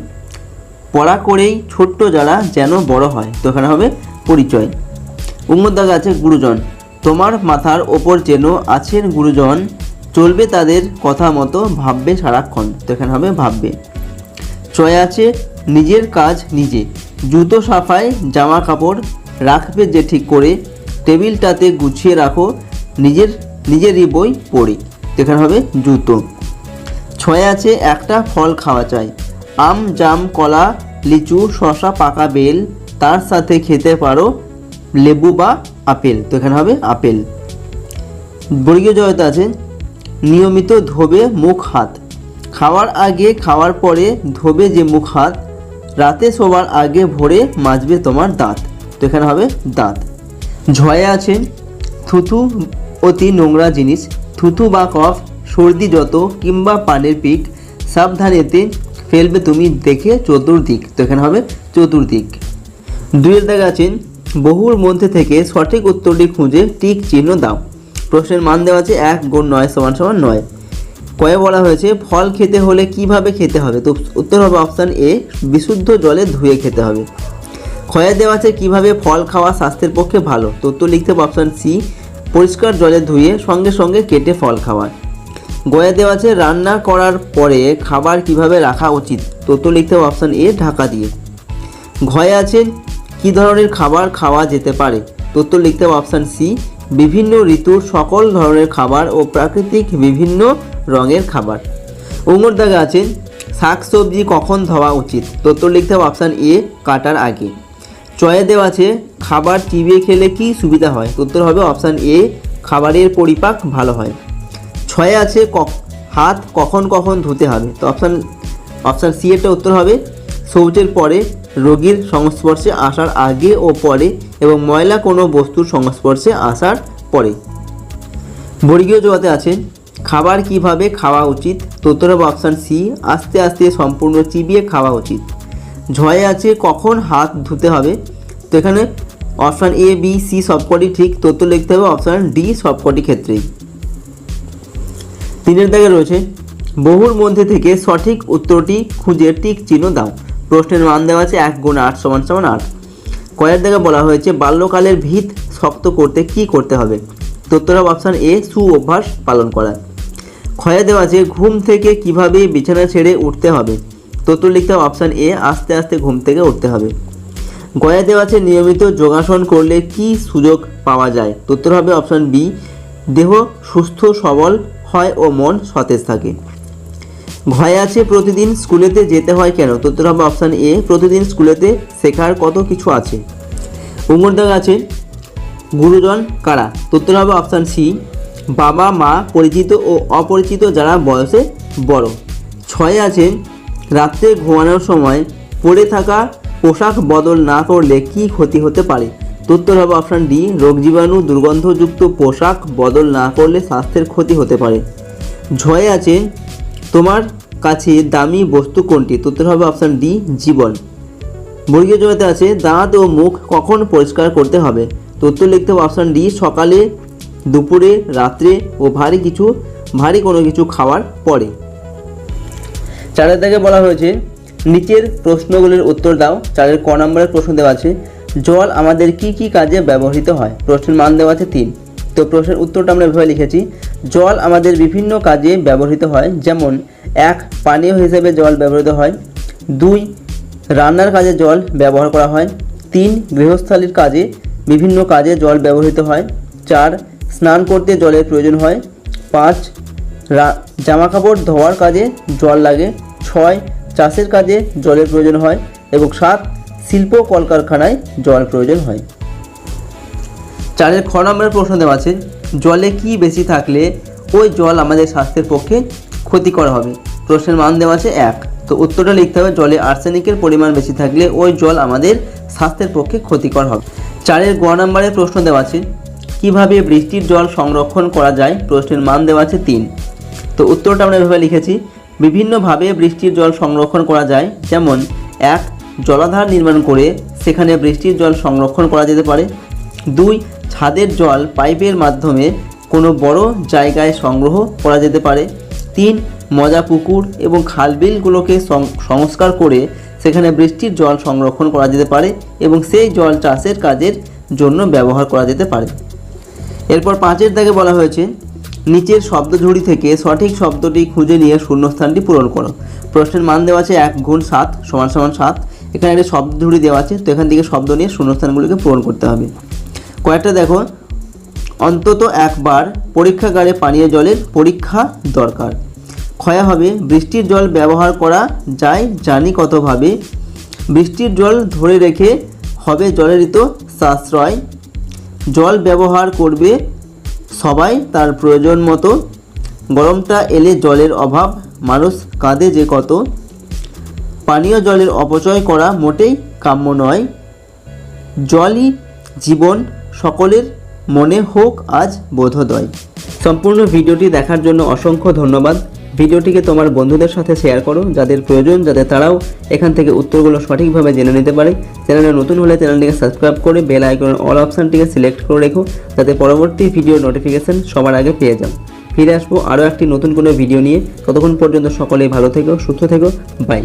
পড়া করেই ছোট্ট যারা যেন বড় হয়। তো এখানে হবে পরিচয়। দাগে আছে গুরুজন তোমার মাথার ওপর যেন আছেন গুরুজন চলবে তাদের কথা মতো ভাববে সারাক্ষণ। তো এখানে হবে ভাববে। চয় আছে নিজের কাজ নিজে জুতো সাফাই জামা কাপড় রাখবে যে ঠিক করে টেবিলটাতে গুছিয়ে রাখো নিজেরই বই পড়ি। এখানে হবে জুতো। 6 আছে একটা ফল খাওয়া চাই আম জাম কলা লিচু শসা পাকা বেল তার সাথে খেতে পারো লেবু বা আপেল। তো এখানে হবে আপেল। বর্গীয় জয়তে আছে নিয়মিত ধোবে মুখ হাত খাওয়ার আগে খাওয়ার পরে ধোবে যে মুখ হাত রাতে শোবার আগে ভোরে মাজবে তোমার দাঁত। তো এখানে হবে দাঁত। ঝয়ে আছে থুথু অতি নোংরা জিনিস থুথু বা কফ সর্দি যত কিংবা পানের পিক সাবধানেতে ফেলবে তুমি দেখে চতুর্দিক। তো এখানে হবে চতুর্দিক। 2 দাগে আছেন বহুর মধ্যে থেকে সঠিক উত্তরটি খুঁজে টিক চিহ্ন দাও। প্রশ্নের মান দেওয়া আছে 1 × 9 = 9। কয়ে বলা হয়েছে ফল খেতে হলে কিভাবে খেতে হবে। তো উত্তর হবে অপশান এ বিশুদ্ধ জলে ধুয়ে খেতে হবে। ক্ষয়ে দেওয়া আছে কিভাবে ফল খাওয়া স্বাস্থ্যের পক্ষে ভালো। তো উত্তর লিখতে হবে অপশান সি পরিষ্কার জলে ধুয়ে সঙ্গে সঙ্গে কেটে ফল খাওয়া। গয়ে দেওয়া আছে রান্না করার পরে খাবার কিভাবে রাখা উচিত। তো উত্তর লিখতে হবে অপশান এ ঢাকা দিয়ে। ঘয়ে আছে কী ধরনের খাবার খাওয়া যেতে পারে। তো উত্তর লিখতে হবে অপশান সি বিভিন্ন ঋতুর সকল ধরনের খাবার ও প্রাকৃতিক বিভিন্ন রঙের খাবার। দাগে আছে শাকসবজি কখন ধোয়া উচিত। তো উত্তর লিখতে হবে অপশান এ কাটার আগে। চয়ে দেওয়া আছে খাবার চিবিয়ে খেলে কি সুবিধা হয়। তো উত্তর হবে অপশান এ খাবারের পরিপাক ভালো হয়। 6 আছে হাত কখন কখন ধুতে হবে। তো অপশান সি এর উত্তর হবে শৌচের পরে রোগীর সংস্পর্শে আসার আগে ও পরে এবং ময়লা কোনো বস্তুর সংস্পর্শে আসার পরে। বর্গীয় জোয়াতে আছে খাবার কিভাবে খাওয়া উচিত। তো উত্তর হবে অপশান সি আস্তে আস্তে সম্পূর্ণ চিবিয়ে খাওয়া উচিত। ঝয়ে আছে কখন হাত ধুতে হবে। তো এখানে অপশান এ বি সি সবকটি ঠিক। তো উত্তর লিখতে হবে অপশান ডি সবকটি ক্ষেত্রেই। 3 দাগে রয়েছে বহুর মধ্যে থেকে সঠিক উত্তরটি খুঁজে টিক চিহ্ন দাও। প্রশ্নের মান দেওয়া আছে 1 × 8 = 8। কয়ের দাগে বলা হয়েছে বাল্যকালের ভিত শক্ত করতে কি করতে হবে? তো উত্তর হবে অপশান এ, সু অভ্যাস পালন করা। ক্ষয়ে দেওয়া আছে ঘুম থেকে কিভাবে বিছানা ছেড়ে উঠতে হবে? তো উত্তর লিখতে হবে অপশান এ, আস্তে আস্তে ঘুম থেকে উঠতে হবে। গয়ে দেওয়া আছে নিয়মিত যোগাসন করলে কি সুযোগ পাওয়া যায়? তো উত্তর হবে অপশান বি, দেহ সুস্থ সবল হয় ও মন সতেজ থাকে। ঘয়ে আছে প্রতিদিন স্কুলেতে যেতে হয় কেন? তো উত্তর হবে অপশান এ, প্রতিদিন স্কুলেতে শেখার কত কিছু আছে। উঙ্গর দাগ আছে গুরুজন কারা? তো উত্তর হবে অপশান সি, বাবা মা, পরিচিত ও অপরিচিত যারা বয়সে বড়। ছয়ে আছে রাত্রে ঘুমানোর সময় পরে থাকা পোশাক বদল না করলে কি ক্ষতি হতে পারে? তো উত্তর হবে অপশান ডি, রোগ জীবাণু দুর্গন্ধযুক্ত পোশাক বদল না করলে স্বাস্থ্যের ক্ষতি হতে পারে। ঝয়ে আছে তোমার কাছে দামি বস্তু কোনটি? তো উত্তর হবে অপশান ডি, জীবন। বর্গীয় জয়তে আছে দাঁত ও মুখ কখন পরিষ্কার করতে হবে? তো উত্তর লিখতে হবে অপশান ডি, সকালে, দুপুরে, রাত্রে ও ভারী কোনো কিছু খাওয়ার পরে। চারের দাগে বলা হয়েছে নিচের প্রশ্নগুলির উত্তর দাও। চারের ক নম্বরের প্রশ্ন দেওয়া আছে জল আমাদের কি কি কাজে ব্যবহৃত হয়? প্রশ্নের মান দেওয়া আছে 3। তো প্রশ্নের উত্তরটা আমরা এভাবে লিখেছি, জল আমাদের বিভিন্ন কাজে ব্যবহৃত হয়, যেমন 1 পানীয় হিসেবে জল ব্যবহৃত হয়, 2 রান্নার কাজে জল ব্যবহার করা হয়, 3 গৃহস্থালির কাজে বিভিন্ন কাজে জল ব্যবহৃত হয়, 4 স্নান করতে জলের প্রয়োজন হয়, 5 জামাকাপড় ধোয়ার কাজে জল লাগে, 6 চাষের কাজে জলের প্রয়োজন হয় এবং 7 শিল্প কলকারখানায় জল প্রয়োজন হয়। 4এর খ নম্বরের প্রশ্ন দেওয়া আছে জলে কি বেশি থাকলে ওই জল আমাদের স্বাস্থ্যের পক্ষে ক্ষতিকর হবে? প্রশ্নের মান দেওয়া আছে 1। তো উত্তরটা লিখতে হবে জলে আর্সেনিকের পরিমাণ বেশি থাকলে ওই জল আমাদের স্বাস্থ্যের পক্ষে ক্ষতিকর হবে। 4এর গ নম্বরের প্রশ্ন দেওয়া আছে কিভাবে বৃষ্টির জল সংরক্ষণ করা যায়? প্রশ্নের মান দেওয়া আছে 3। তো উত্তরটা আমরা এভাবে লিখেছি, বিভিন্নভাবে বৃষ্টির জল সংরক্ষণ করা যায়, যেমন 1 জলাধার নির্মাণ করে সেখানে বৃষ্টির জল সংরক্ষণ করা যেতে পারে, 2 ছাদের জল পাইপের মাধ্যমে কোনো বড় জায়গায় সংগ্রহ করা যেতে পারে, 3 মজা পুকুর এবং খালবিলগুলোকে সংস্কার করে সেখানে বৃষ্টির জল সংরক্ষণ করা যেতে পারে এবং সেই জল চাষের কাজের জন্য ব্যবহার করা যেতে পারে। এরপর 5এর দাগে বলা হয়েছে নিচের শব্দঝুড়ি থেকে সঠিক শব্দটি খুঁজে নিয়ে শূন্যস্থানটি পূরণ করো। প্রশ্নের মান দেওয়া আছে 1 গুণ 7 সমান 7। এখানে একটা শব্দঝুড়ি দেওয়া আছে, তো এখান থেকে শব্দ নিয়ে শূন্যস্থানগুলিকে পূরণ করতে হবে। কয়েকটা দেখো, অন্তত একবার পরীক্ষাগারে পানীয় জলের পরীক্ষা দরকার। ক্ষয় হবে বৃষ্টির জল ব্যবহার করা যায় জানি কতভাবে, বৃষ্টির জল ধরে রেখে হবে জলেরই তো সাশ্রয়, জল ব্যবহার করবে সবাই তার প্রয়োজন মতো, গরমটা এলে জলের অভাব মানুষ কাঁদে যে কত, পানীয় জলের অপচয় করা মোটেই কাম্য নয়, জলই জীবন সকলের মনে হোক আজ বোধোদয়। সম্পূর্ণ ভিডিওটি দেখার জন্য অসংখ্য ধন্যবাদ। ভিডিওটিকে তোমার বন্ধুদের সাথে শেয়ার করো যাদের প্রয়োজন, যাতে তারাও এখান থেকে উত্তরগুলো সঠিকভাবে জেনে নিতে পারে। চ্যানেলে নতুন হলে চ্যানেলটিকে সাবস্ক্রাইব করে বেল আইকনের অল অপশানটিকে সিলেক্ট করে রেখো, যাতে পরবর্তী ভিডিওর নোটিফিকেশন সবার আগে পেয়ে যাও। ফিরে আসবো আরও একটি নতুন কোনো ভিডিও নিয়ে। ততক্ষণ পর্যন্ত সকলেই ভালো থেকো, সুস্থ থেকো, বাই।